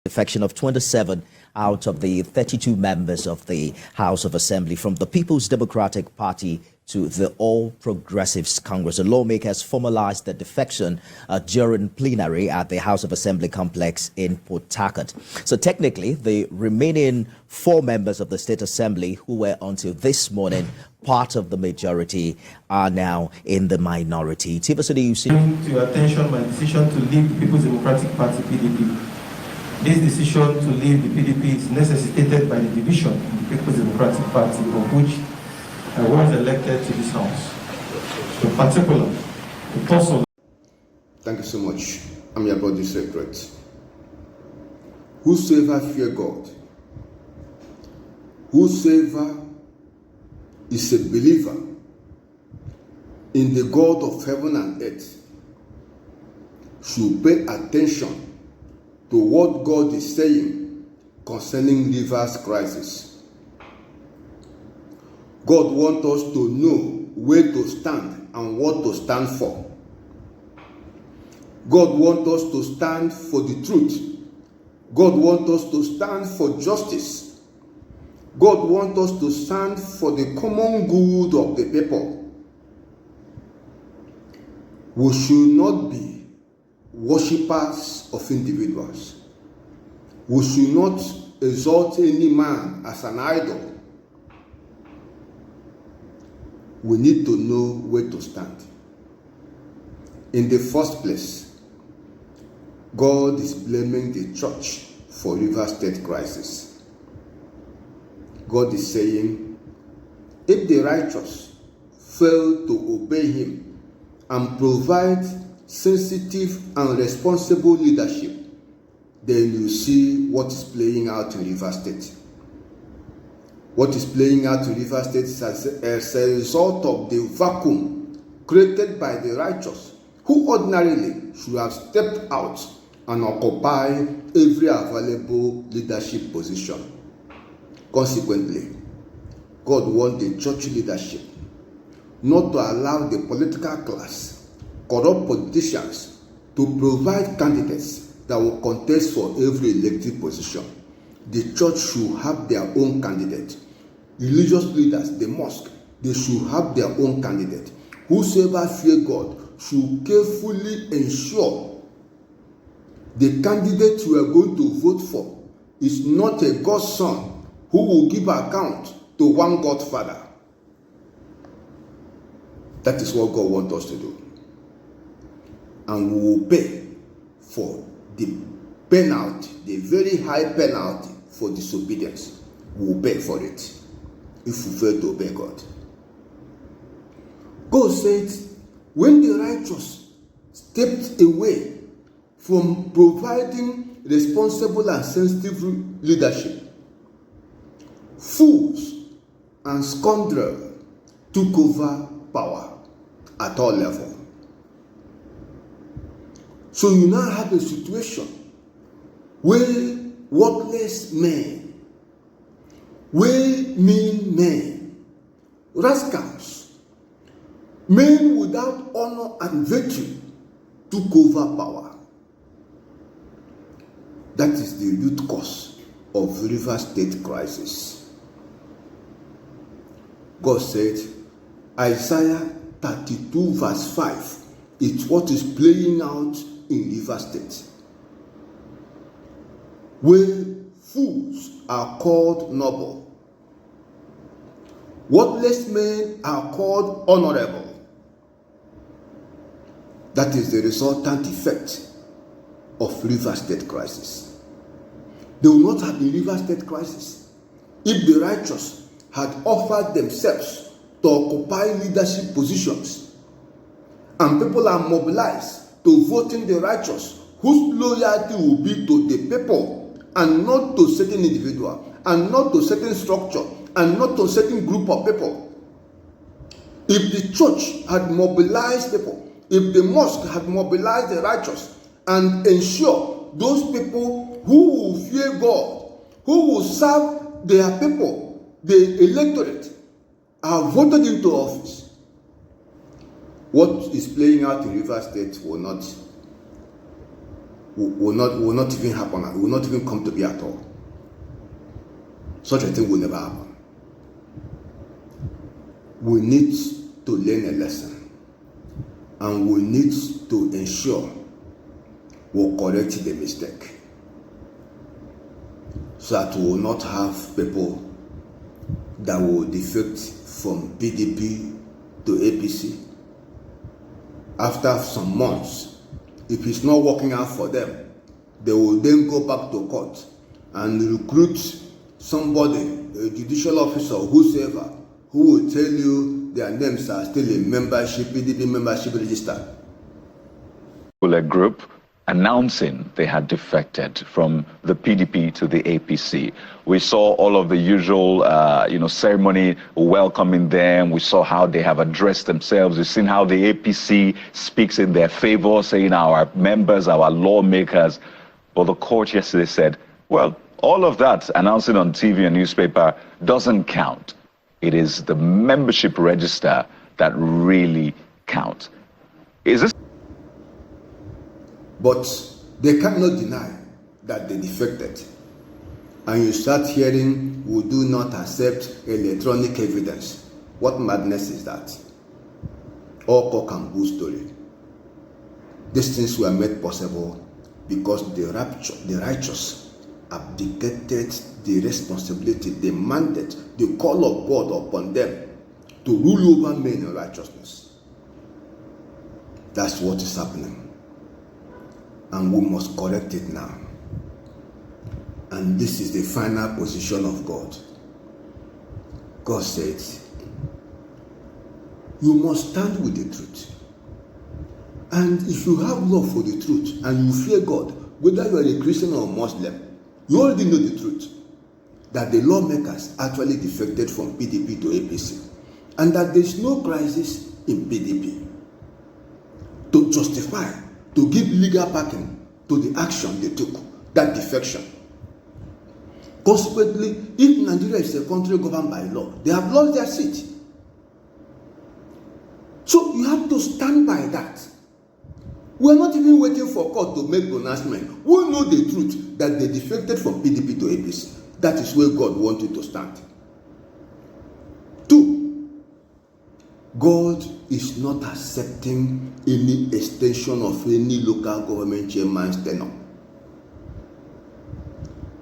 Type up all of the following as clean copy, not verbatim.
defection of 27 out of the 32 members of the House of Assembly from the People's Democratic Party to the All Progressives Congress. The lawmakers formalized the defection during plenary at the House of Assembly complex in Port Harcourt. So technically, the remaining 4 members of the State Assembly, who were until this morning part of the majority, are now in the minority. Tivasudi, you see. Bring to your attention my decision to leave the People's Democratic Party (PDP). This decision to leave the PDP is necessitated by the division in the People's Democratic Party, of which I was elected to this House. In particular, the person. Thank you so much. I'm your body secretary. Whosoever fear God, whosoever is a believer in the God of heaven and earth should pay attention to what God is saying concerning Rivers crisis. God wants us to know where to stand and what to stand for. God wants us to stand for the truth. God wants us to stand for justice. God wants us to stand for the common good of the people. We should not be worshippers of individuals. We should not exalt any man as an idol. We need to know where to stand. In the first place, God is blaming the church for River State crisis. God is saying, if the righteous fail to obey him and provide sensitive and responsible leadership, then you see what is playing out in River State. What is playing out in River State is as a result of the vacuum created by the righteous, who ordinarily should have stepped out and occupy every available leadership position. Consequently, God wants the church leadership not to allow the political class, corrupt politicians, to provide candidates that will contest for every elected position. The church should have their own candidate. Religious leaders, the mosque, they should have their own candidate. Whosoever fear God should carefully ensure the candidate you are going to vote for is not a God's son who will give account to one Godfather. That is what God wants us to do. And we will pay for the penalty, the very high penalty for disobedience. We will pay for it if we fail to obey God. God said, when the righteous stepped away from providing responsible and sensitive leadership, fools and scoundrels took over power at all levels. So you now have a situation where worthless men, where mean men, rascals, men without honor and virtue took over power. That is the root cause of River State crisis. God said, Isaiah 32 verse 5 is what is playing out in River State, where fools are called noble, worthless men are called honorable. That is the resultant effect of River State crisis. There will not have been River State crisis if the righteous had offered themselves to occupy leadership positions, and people are mobilized to voting the righteous, whose loyalty will be to the people and not to certain individual, and not to certain structure, and not to certain group of people. If the church had mobilized people, if the mosque had mobilized the righteous and ensure those people who will fear God, who will serve their people, the electorate, are voted into office, what is playing out in River State will will not even happen, will not even come to be at all. Such a thing will never happen. We need to learn a lesson, and we need to ensure we correct the mistake, so that we will not have people that will defect from PDP to APC. After some months, if it's not working out for them, they will then go back to court and recruit somebody, a judicial officer, whosoever, who will tell you their names are still in membership, PDP membership register. A group announcing they had defected from the PDP to the APC. We saw all of the usual, ceremony welcoming them. We saw how they have addressed themselves. We've seen how the APC speaks in their favor, saying our members, our lawmakers. But the court yesterday said, well, all of that announcing on TV and newspaper doesn't count. It is the membership register that really counts. Is this? But they cannot deny that they defected. And you start hearing, we do not accept electronic evidence. What madness is that? All cock and bull story. These things were made possible because the righteous abdicated the responsibility, the mandate, the call of God upon them to rule over men in righteousness. That's what is happening. And we must correct it now. And this is the final position of God. God says, you must stand with the truth. And if you have love for the truth and you fear God, whether you are a Christian or a Muslim, you already know the truth, that the lawmakers actually defected from PDP to APC, and that there is no crisis in PDP to justify, to give legal backing to the action they took, that defection. Consequently, if Nigeria is a country governed by law, they have lost their seat. So you have to stand by that. We are not even waiting for court to make pronouncement. We know the truth that they defected from PDP to APC. That is where God wants you to stand. 2, God is not accepting any extension of any local government chairman's tenure.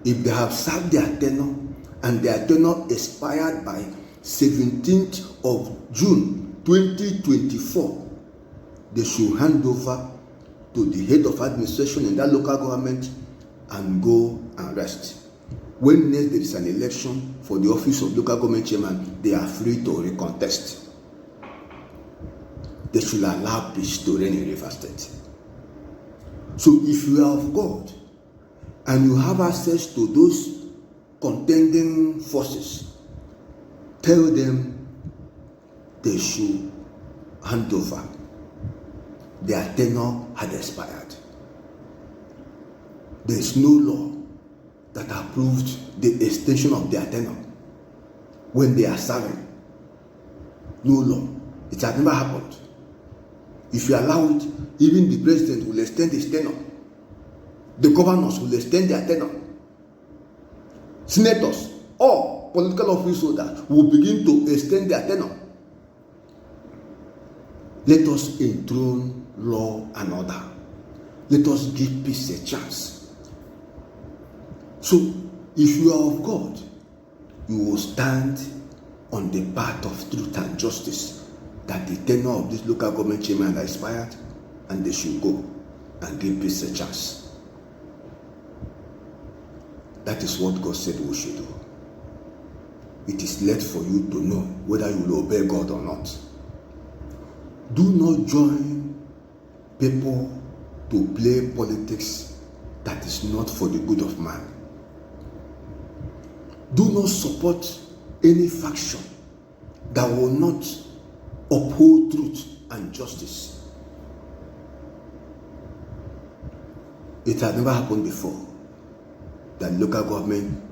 If they have served their tenure and their tenure expired by 17th of June 2024, they should hand over to the head of administration in that local government and go and rest. When next there is an election for the office of local government chairman, they are free to recontest. They should allow peace to reign in Rivers State. So if you are of God and you have access to those contending forces, tell them they should hand over. Their tenure had expired. There is no law that approved the extension of their tenure when they are serving. No law. It has never happened. If you allow it, even the president will extend his tenure. The governors will extend their tenure. Senators or political office holders will begin to extend their tenure. Let us enthrone law and order. Let us give peace a chance. So, if you are of God, you will stand on the path of truth and justice, that the tenure of this local government chairman has expired and they should go and give peace a chance. That is what God said we should do. It is left for you to know whether you will obey God or not. Do not join people to play politics that is not for the good of man. Do not support any faction that will not uphold truth and justice. It has never happened before that local government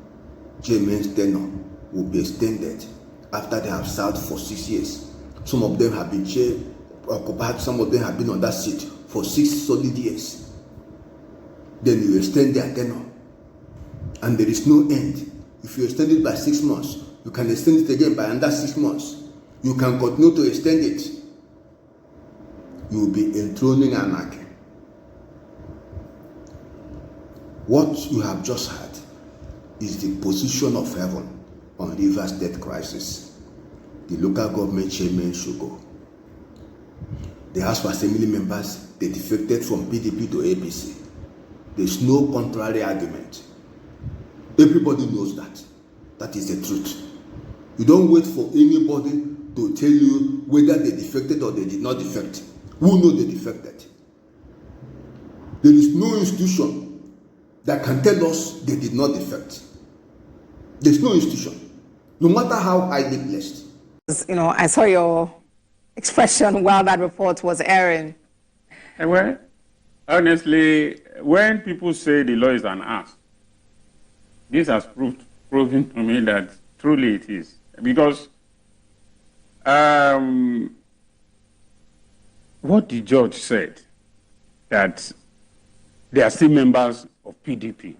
chairman's tenure will be extended after they have served for 6 years. Some of them have been occupied, some of them have been on that seat for 6 solid years. then you extend their tenure. And there is no end. If you extend it by 6 months, you can extend it again by another 6 months. You can continue to extend it. You will be enthroning anarchy. What you have just heard is the position of heaven on Rivers debt crisis. The local government chairman should go. The House of Assembly members, they defected from PDP to APC. There's no contrary argument. Everybody knows that. That is the truth. You don't wait for anybody to tell you whether they defected or they did not defect. Who knows they defected? There is no institution that can tell us they did not defect. There's no institution, no matter how highly blessed. You know, I saw your expression while that report was airing. Well, honestly, when people say the law is an ass, this has proven to me that truly it is. Because what the judge said, that they are still members of PDP.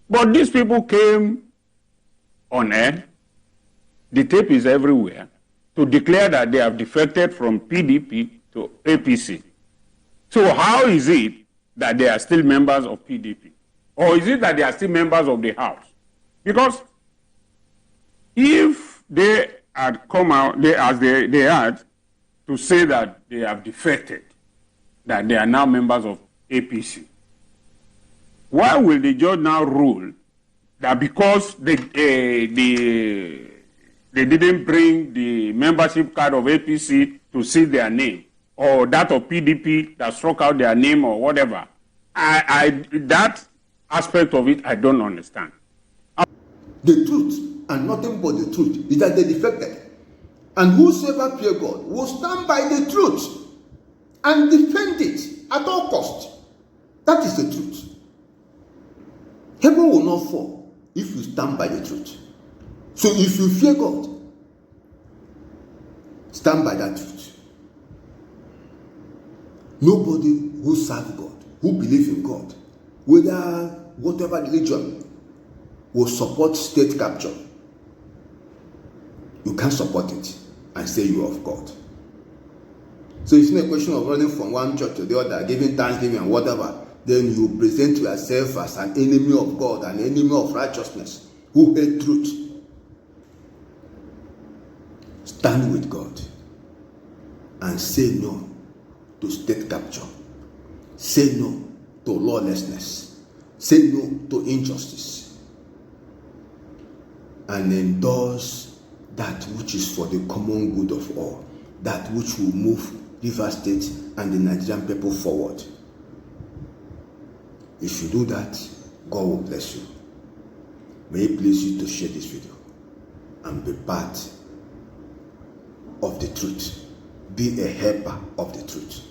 But these people came on air, the tape is everywhere, to declare that they have defected from PDP to APC. So how is it that they are still members of PDP? Or is it that they are still members of the House? Because if they had come out, as they had, to say that they have defected, that they are now members of APC, why will the judge now rule that because they didn't bring the membership card of APC to see their name, or that of PDP that struck out their name or whatever, that aspect of it I don't understand. The truth, and nothing but the truth, is that they defected. And whosoever fear God will stand by the truth and defend it at all cost. That is the truth. Heaven will not fall if you stand by the truth. So if you fear God, stand by that truth. Nobody who serves God, who believes in God, whether whatever religion, will support state capture. You can't support it and say you are of God. So it's not a question of running from one church to the other, giving thanksgiving and whatever. Then you present yourself as an enemy of God, an enemy of righteousness, who hate truth. Stand with God and say no to state capture. Say no to lawlessness. Say no to injustice. And endorse that which is for the common good of all, that which will move Rivers State and the Nigerian people forward. If you do that, God will bless you. May it please you to share this video and be part of the truth. Be a helper of the truth.